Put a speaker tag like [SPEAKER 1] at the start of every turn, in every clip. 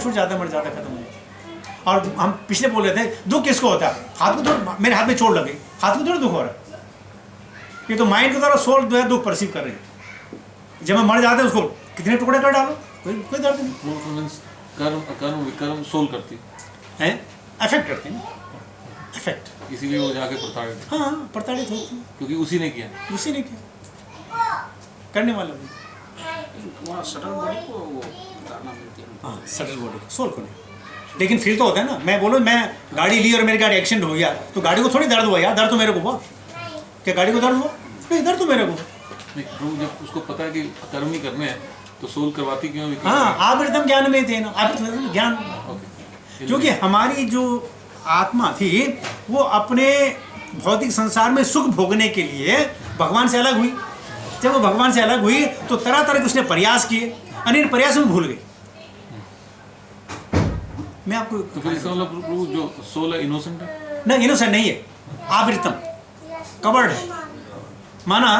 [SPEAKER 1] छूट जाता है, मर जाता है, खत्म हो जाता है। और हम पिछले बोल रहे थे दुख किसको होता है, हाथ को थोड़ा, मेरे हाथ में चोट लगी, हाथ को थोड़ा दुख हो रहा है, ये तो माइंड की तरह सोल जो है दुख परसीव कर रही है। जब हम मर जाते हैं उसको कितने टुकड़े कर डालो, कोई दर्द नहीं।
[SPEAKER 2] कर्म कर्म विकर्म सोल करती
[SPEAKER 1] है, अफेक्ट करते हैं ना, अफेक्ट,
[SPEAKER 2] इसीलिए वो जाके प्रताड़ित,
[SPEAKER 1] हाँ प्रताड़ित होती है,
[SPEAKER 2] क्योंकि उसी ने किया,
[SPEAKER 1] उसी ने किया, करने वाला भी।
[SPEAKER 3] वहाँ सटल बॉडी को वो धारणा मिलती है।
[SPEAKER 1] हाँ सटल बॉडी को, सोल को नहीं। लेकिन फील तो होता है ना, मैं बोलो मैं गाड़ी ली और मेरी गाड़ी एक्सीडेंट हो गया तो गाड़ी को थोड़ी दर्द हुआ यार, दर्द तो मेरे को हुआ, क्या गाड़ी को दर्द हुआ? नहीं, दर्द तो मेरे को।
[SPEAKER 2] नहीं, जब उसको पता है कि कर्म नहीं करने हैं तो सोल करवाती क्यों?
[SPEAKER 1] हाँ आवर्तम ज्ञान में थे ना, आवर्तम ज्ञान, क्योंकि हमारी जो आत्मा थी वो अपने भौतिक संसार में सुख भोगने के लिए भगवान से अलग हुई। जब वो भगवान से अलग हुई तो तरह तरह के उसने प्रयास किए, अनेक प्रयास में भूल गई। मैं आपको
[SPEAKER 2] तो फिर इसका मतलब प्रभु जो सोल है इनोसेंट है?
[SPEAKER 1] नहीं, इनोसेंट नहीं है, आवृतम, कवर्ड है। माना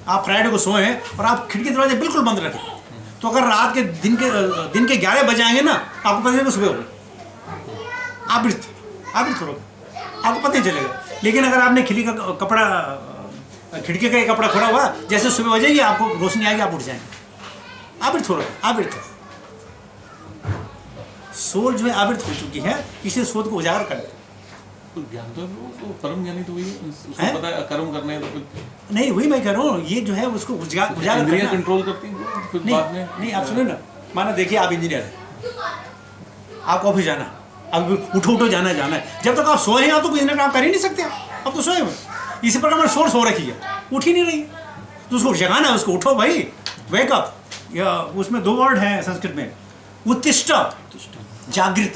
[SPEAKER 1] आप फ्राइडे को सोए और आप खिड़की दरवाजे बिल्कुल बंद रखें, तो अगर रात के दिन के 11 बजे आएंगे ना, आपको पता नहीं सुबह होगी, आवृत हो रहा, आपको पता नहीं चलेगा। लेकिन अगर आपने खिड़की का कपड़ा, खिड़की का कपड़ा खोला हुआ, जैसे सुबह बजेगी आपको रोशनी आएगी, आप उठ जाएंगे, आवृत हो रहा है, आवृत। सोल जो है आवृत हो चुकी है, इसलिए सोल को उजागर कर दे।
[SPEAKER 2] ज्ञान तो परम ज्ञानी तो वही है, उसको पता है कर्म करने है, तो फिर
[SPEAKER 1] नहीं वही मैं कह रहा हूँ, ये जो है उसको उजागर करना,
[SPEAKER 2] कंट्रोल करती है फिर बाद में।
[SPEAKER 1] नहीं आप सुनो ना, माना देखिए आप इंजीनियर हैं, आपको ऑफिस जाना, अब उठो जाना है, जब तक आप सोए हैं आप तो कुछ ना काम कर ही नहीं सकते, अब तो सोए हुए। इसी प्रकार मैंने सोल सो रखी है, उठ ही नहीं रही, तो उसको जगाना है, उसको उठो भाई, वेकअप। या उसमें 2 वर्ड हैं संस्कृत में, उत्तिष्ठ, जागृत।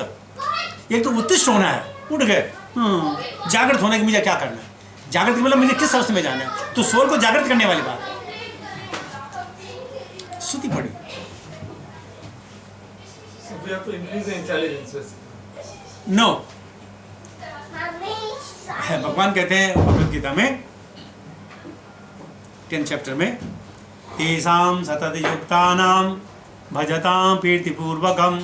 [SPEAKER 1] एक तो उत्तिष्ठ होना है, उठ गए, जागृत होने के मुझे क्या करना है, जागृत मतलब मुझे किस अवस्था में जाना है, तो सोल को जागृत करने वाली बात श्रुति पड़ी। नो, भगवान कहते हैं भगवद गीता में 10 चैप्टर में, तेषां सतत युक्तानां भजतां प्रीतिपूर्वकं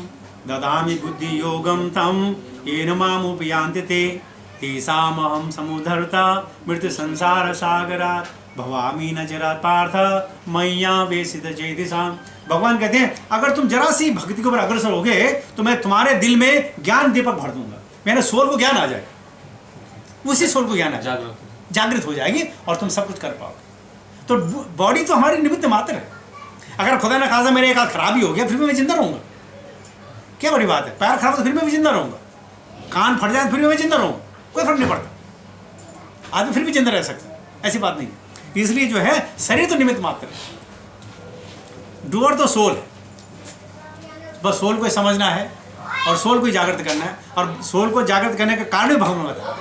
[SPEAKER 1] ददामि बुद्धि योगम तम येन माम उपयान्ति ते तेषामहं समुद्धर्ता मृत्यु संसार सागरात् भवामि न जरात् पार्थ मय्या वेशित चेतसां। भगवान कहते हैं अगर तुम जरा सी भक्ति के ऊपर अग्रसर होगे तो मैं तुम्हारे दिल में ज्ञान दीपक भर दूंगा, मेरे सोल को ज्ञान आ जाए, उसी सोल को ज्ञान आ जाए, जागृत हो जाएगी और तुम सब कुछ कर पाओगे। तो बॉडी तो हमारी निमित्त मात्र है। अगर खुदा न खासा मेरे एक हाथ खराब ही हो गया फिर भी मैं जिंदा रहूंगा, क्या बड़ी बात है। पैर खराब तो फिर मैं भी जिंदा रहूंगा, कान फट जाए फिर भी मैं जिंदा रहूंगा, कोई फर्क नहीं पड़ता, आदमी फिर भी जिंदा रह सकता है, ऐसी बात नहीं है। इसलिए जो है शरीर तो निमित्त मात्र है, डूअर तो सोल है। बस सोल को समझना है और सोल को जागृत करना है, और सोल को जागृत करने का कारण भी भगवान बताया।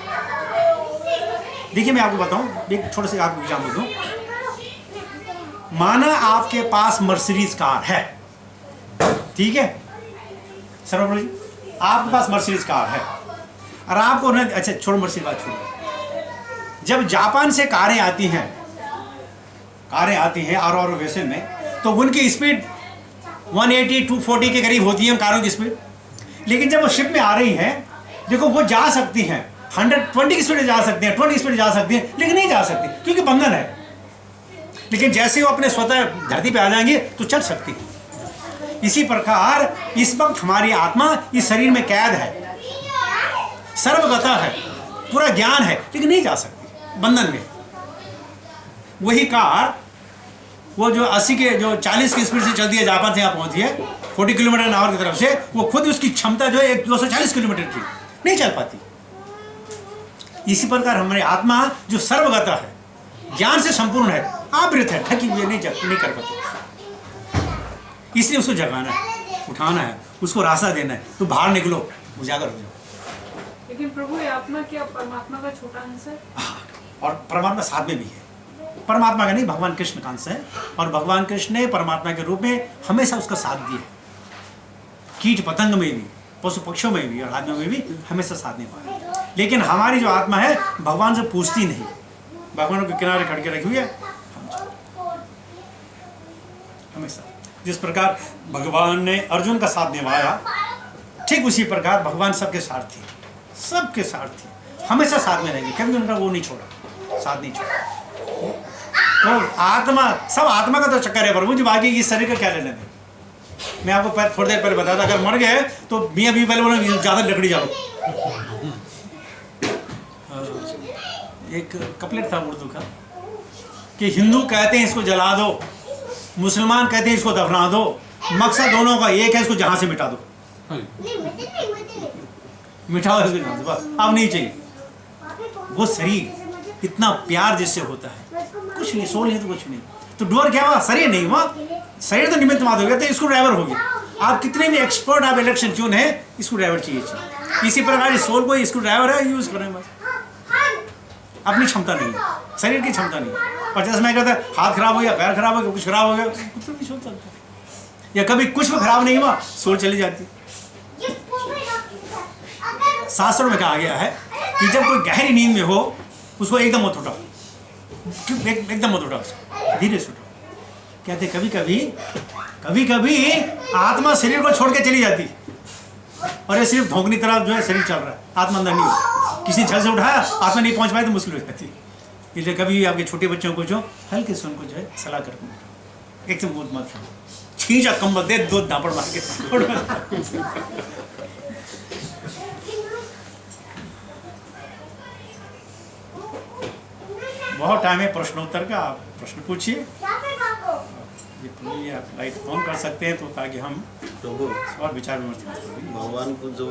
[SPEAKER 1] देखिए मैं आपको बताऊं, एक छोटे से आपको एग्जाम्पल दूं। माना आपके पास मर्सिडीज कार है, ठीक है सर्वप्रभु जी, आपके पास मर्सिडीज कार है और आपको ना, अच्छा छोड़ो मर्सिडीज बात छोड़ो, जब जापान से कारें आती हैं और वैसे में, तो उनकी स्पीड 180 240 के करीब होती है कारों की स्पीड। लेकिन जब वो शिप में आ रही हैं, देखो वो जा सकती हैं 120 की स्पीड जा सकती हैं, 20 की स्पीड जा सकती हैं, लेकिन नहीं जा सकती क्योंकि बंधन है। लेकिन जैसे वो अपने स्वतः धरती पे आ जाएंगे तो चल सकती है। इसी प्रकार इस वक्त हमारी आत्मा इस शरीर में कैद है, सर्वगता है, पूरा ज्ञान है, लेकिन नहीं जा सकती बंधन में। वही कार वो जो 80 के जो 40 की स्पीड से चलती है, जापान से यहाँ पहुँचती है 40 किलोमीटर an hour की तरफ से, वो खुद उसकी क्षमता जो है 240 किलोमीटर की, नहीं चल पाती। इसी प्रकार हमारी आत्मा जो सर्वगता है, ज्ञान से संपूर्ण है, आवृत है, ढकी हुई नहीं कर पाती। इसलिए उसको जगाना है, उठाना है, उसको रास्ता देना है, तो बाहर निकलो, उजागर हो जाओ।
[SPEAKER 4] लेकिन प्रभु ये आत्मा क्या परमात्मा का छोटा अंश है?
[SPEAKER 1] और परमात्मा साथ में भी है, परमात्मा का नहीं, भगवान कृष्ण का अंश है, और भगवान कृष्ण ने परमात्मा के रूप में हमेशा उसका साथ दिया, कीट पतंग में भी, पशु पक्षियों में भी और आदमियों में भी हमेशा साथ नहीं पाया। लेकिन हमारी जो आत्मा है भगवान से पूछती नहीं, भगवान के किनारे खड़ के रखी हुई है हमेशा। जिस प्रकार भगवान ने अर्जुन का साथ निभाया, ठीक उसी प्रकार भगवान सबके सारथी, सबके सारथी, हमेशा साथ में रहेंगे, कभी उनका वो नहीं छोड़ा, साथ नहीं छोड़ा। तो आत्मा, सब आत्मा का तो चक्कर है प्रभु जी, बाकी इस शरीर का क्या लेना है। मैं आपको थोड़ी देर पहले बताया था, अगर मर गए तो मियाँ भी पहले बोले ज़्यादा लकड़ी जाओ। एक कपलेट था उर्दू का कि हिंदू कहते हैं इसको जला दो, मुसलमान कहते हैं इसको दफना दो, मकसद दोनों का एक है, इसको जहाँ से मिटा दो, मिटाओ इसको जहाँ से, बस अब नहीं चाहिए। वो शरीर इतना प्यार जिससे होता है, कुछ नहीं, सोल नहीं तो कुछ नहीं, तो डोर क्या हुआ, शरीर नहीं हुआ, शरीर तो निमित्त मात्र हो गया, तो स्क्रू ड्राइवर हो गया। आप कितने भी एक्सपर्ट आप इलेक्शन क्यों है, स्क्रू ड्राइवर चाहिए। इसी प्रकार इस सोल को स्क्रू ड्राइवर है, यूज करें बस, अपनी क्षमता नहीं है, शरीर की क्षमता नहीं है। और जैसे मैं कहता हाथ खराब हो गया, पैर खराब हो गया, कुछ खराब हो गया, तो नहीं सोच सकता, या कभी कुछ भी खराब नहीं हुआ, सोल चली जाती। शास्त्रों में कहा गया है कि जब कोई गहरी नींद में हो, उसको एकदम मत उठाओ, एकदम मत उठाओ, धीरे से उठाओ। कहते कभी कभी आत्मा शरीर को छोड़ के चली जाती, और ये सिर्फ भोंकनी तरह जो है शरीर चल रहा है, आत्मा अंदर नहीं हो। किसी छल से उठाया, आत्मा नहीं पहुंच पाए तो मुश्किल हो जाती। इसलिए कभी आपके छोटे बच्चों को जो हल्के से उनको जो है सलाह करके उठाओ, एकदम बहुत मत खींचा कंबल दे, दो दापड़ मार के। बहुत टाइम है प्रश्नोत्तर का, आप प्रश्न पूछिए। आप लाइट ऑन कर सकते हैं तो ताकि हम
[SPEAKER 5] प्रभु
[SPEAKER 1] और विचार विमर्श कर सकें।
[SPEAKER 5] भगवान को जो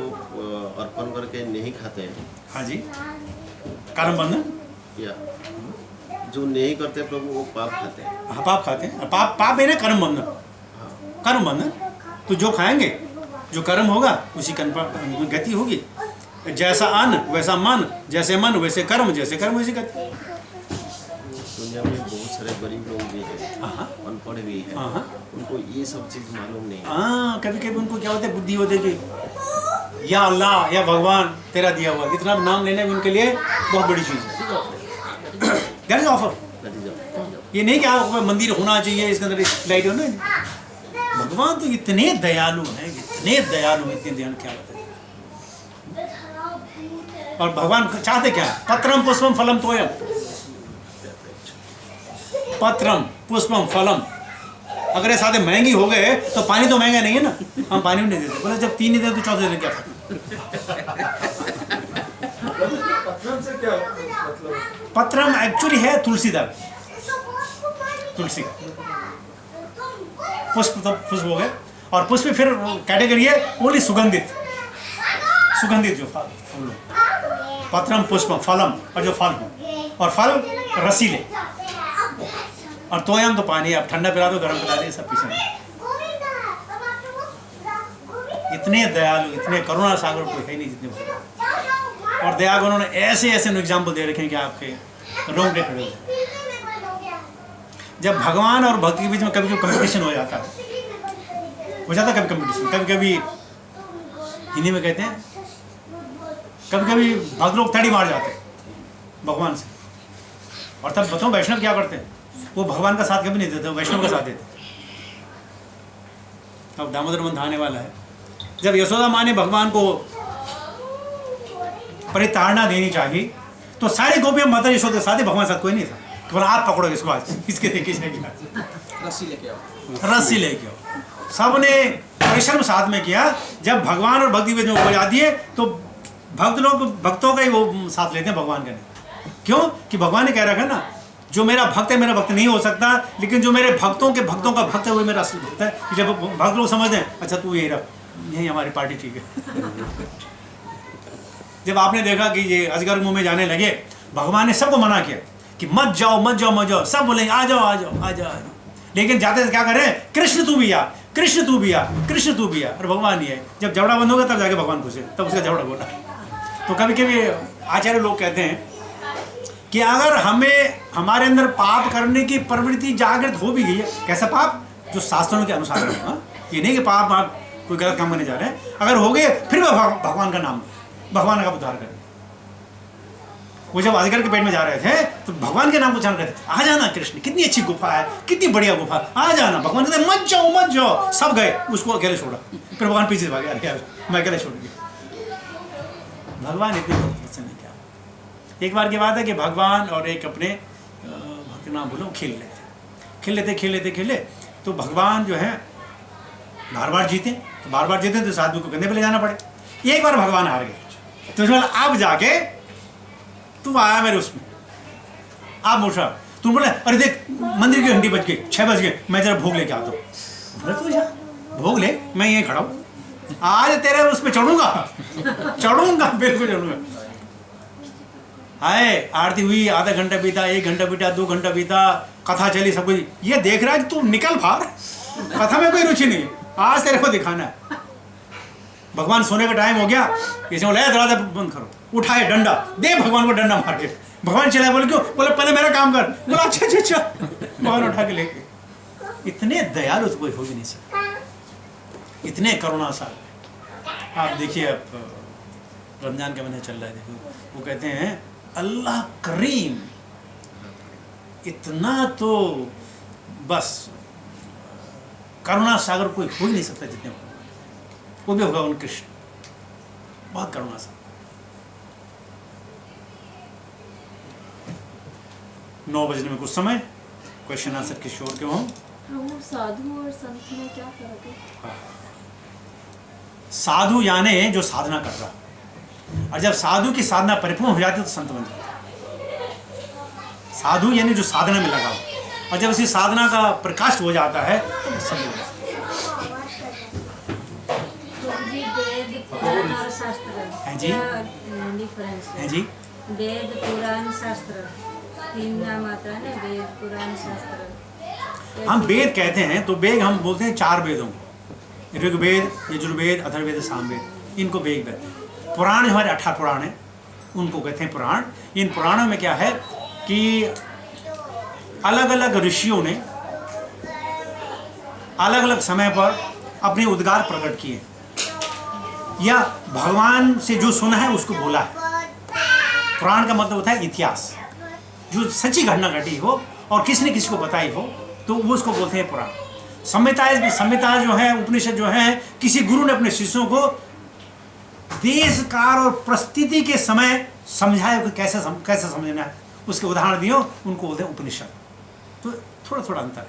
[SPEAKER 5] अर्पण करके नहीं खाते हैं,
[SPEAKER 1] हाँ जी, कर्म बंधन,
[SPEAKER 5] या जो नहीं करते प्रभु वो पाप खाते हैं।
[SPEAKER 1] हाँ, पाप खाते हैं, पाप है ना, कर्म बंधन, कर्म बंधन। तो जो खाएंगे, जो कर्म होगा उसी कर्म पर गति होगी। जैसा अन्न वैसा मन, जैसे मन वैसे कर्म, जैसे कर्म वैसी गति।
[SPEAKER 5] दुनिया में बहुत सारे गरीब लोग भी हैं, अनपढ़ भी हैं, उनको ये सब चीज़ मालूम नहीं है।
[SPEAKER 1] हाँ, कभी कभी उनको क्या होता है, बुद्धि होती है कि या अल्लाह या भगवान तेरा दिया हुआ, इतना नाम लेने में उनके लिए बहुत बड़ी चीज़ है। That is offer. ये नहीं कि आप मंदिर होना चाहिए, इसके अंदर लाइट होना है। भगवान तो इतने दयालु हैं, इतने दयालु, इतने दयालु, क्या बताए। और भगवान चाहते क्या है, पत्रम पुष्पम फलम तोयम, पत्रम पुष्पम फलम। अगर ये सारे महंगी हो गए तो पानी तो महंगा नहीं है ना, हम पानी भी नहीं देते। बोले जब 3 नहीं देते तो 4 देने क्या पत्रम एक्चुअली है तुलसीदार, तुलसी। पुष्प तो पुष्प हो गए, और पुष्प फिर कैटेगरी है ओनली सुगंधित, सुगंधित जो फल, पत्रम पुष्पम फलम, और जो फल हो, और फल रसीले, और तोयम तो पानी, आप ठंडा पिला दो, गर्म पिला दो, सब पीछे। इतने दयालु, इतने करुणा सागर कोई है नहीं जितने भगवान। और दया को उन्होंने ऐसे ऐसे एग्जाम्पल दे रखे हैं कि आपके रोंगटे खड़े हो जाए। जब भगवान और भक्ति के बीच में कभी कभी कंपटीशन हो जाता है, कभी कंपटीशन, कभी कभी हिंदी में कहते हैं, कभी कभी भक्त लोग तड़ी मार जाते हैं भगवान से। और तब बताओ वैष्णव क्या करते हैं, वो भगवान का साथ कभी नहीं देते, वैष्णव का साथ देते। अब दामोदर मंथ आने वाला है, जब यशोदा माँ ने भगवान को परिताड़ना देनी चाहिए तो सारी गोपियां माता यशोदा के साथ ही, भगवान साथ कोई नहीं था। केवल आप पकड़ो इसको, आज इसके
[SPEAKER 3] रस्सी लेके आओ,
[SPEAKER 1] रस्सी लेके आओ। सबने परिश्रम साथ में किया। जब भगवान और भक्ति में हो जाती है तो भक्त लोग भक्तों का ही वो साथ लेते हैं, भगवान का नहीं। क्यों कि भगवान ने कह रखा है ना, जो मेरा भक्त है मेरा भक्त नहीं हो सकता, लेकिन जो मेरे भक्तों का भक्त है वो मेरा असली भक्त है। जब भक्त लोग समझते हैं, अच्छा तू यही रख, यही हमारी पार्टी ठीक है। जब आपने देखा कि ये अजगर मुंह में जाने लगे, भगवान ने सबको मना किया कि मत जाओ मत जाओ मत जाओ, सब बोलेंगे आ जाओ आ जाओ आ जाओ, लेकिन जाते क्या करें, कृष्ण तू भी आ, कृष्ण तू भी आ, कृष्ण तू भी आ, और भगवान ही है। जब झगड़ा बंद होगा तब जाके भगवान खुश है, तब उसका झगड़ा बोला। तो कभी कभी आचार्य लोग कहते हैं कि अगर हमें हमारे अंदर पाप करने की प्रवृत्ति जागृत हो भी गई है, कैसा पाप, जो शास्त्रों के अनुसार है, ये नहीं कि पाप आप कोई गलत काम करने जा रहे हैं, अगर हो गए फिर वह भगवान का नाम, भगवान का उद्धार करें। वो जब अजगर के पेट में जा रहे थे तो भगवान के नाम को जान रहे थे, आ जाना कृष्ण, कितनी अच्छी गुफा है, कितनी बढ़िया गुफा, आ जाना। भगवान कहते मत जाओ मत जाओ, सब गए, उसको अकेले छोड़ा। फिर भगवान पीछे भागे, अरे यार मैं अकेले छोड़ गया। भगवान इतने भक्त नहीं क्या। एक बार की बात है कि भगवान और एक अपने भक्त नाम बोलो खेल लेते तो भगवान जो है बार बार जीते, तो बार बार जीते तो इस आदमी को कंधे पे ले जाना पड़े। एक बार भगवान हार गए तो अब जाके तुम आया मेरे उसमें, आप मूर्छा, तुम बोले अरे देख मंदिर की घंटी बज गई, 6 बज गए, मैं जरा भोग लेके आता हूँ। बोले तू जा भोग ले, मैं यहीं खड़ा हूँ, आज तेरे उसमें चढ़ूंगा बिल्कुल चढ़ूंगा। आए आरती हुई, आधा घंटा बीता, 1 घंटा बीता, 2 घंटा बीता, कथा चली, सब कुछ। ये देख रहा है कि तू निकल बाहर, कथा में कोई रुचि नहीं, आज तेरे को दिखाना है। भगवान सोने का टाइम हो गया, किसी बोला दरवाजा बंद करो, उठाए डंडा, दे भगवान को डंडा मार के। भगवान चला, बोले क्यों? बोले पहले मेरा काम कर। बोला अच्छा। भगवान उठा के लेके। इतने दयालु तो कोई हो भी नहीं सकता, इतने करुणा सागर। आप देखिए, अब रमजान का महीना चल रहा है, देखो वो कहते हैं अल्लाह करीम, इतना तो बस करुणा सागर कोई हो ही नहीं सकता जितने वो भी भगवान कृष्ण, बहुत करुणा सागर। 9 बजने में कुछ समय, क्वेश्चन आंसर किस शोर के हों।
[SPEAKER 6] प्रभु साधु और संत में क्या फर्क है?
[SPEAKER 1] साधु यानी जो साधना कर रहा, और जब साधु की साधना परिपूर्ण हो जाती है तो संत बन जाता है। साधु यानी जो साधना में लगा हो, और जब उसी साधना का प्रकाश हो जाता है तो संत बन जाता है।
[SPEAKER 6] पुराण और शास्त्र
[SPEAKER 1] हैं जी?
[SPEAKER 6] क्या डिफरेंस
[SPEAKER 1] हैं जी?
[SPEAKER 6] वेद पुराण शास्त्र तीन नाम आता है ना, वेद पुराण शास्त्र।
[SPEAKER 1] हम वेद कहते हैं तो वेद हम बोलते हैं 4 वेदों को, ऋग्वेद, यजुर्वेद, अथर्ववेद, सामवेद, इनको वेद कहते हैं। पुराण हमारे 18 पुराण हैं, उनको कहते हैं पुराण। इन पुराणों में क्या है कि अलग अलग ऋषियों ने अलग अलग समय पर अपने उद्गार प्रकट किए, या भगवान से जो सुना है उसको बोला है। पुराण का मतलब होता है इतिहास, जो सच्ची घटना घटी हो और किसी ने किसी को बताई हो तो वो उसको बोलते हैं पुराण। संहिता जो है, उपनिषद जो है, किसी गुरु ने अपने शिष्यों को देश काल और परिस्थिति के समय समझाया कि कैसे समझना है, उसके उदाहरण दियो, उनको बोलते हैं उपनिषद। तो थोड़ा थोड़ा अंतर है।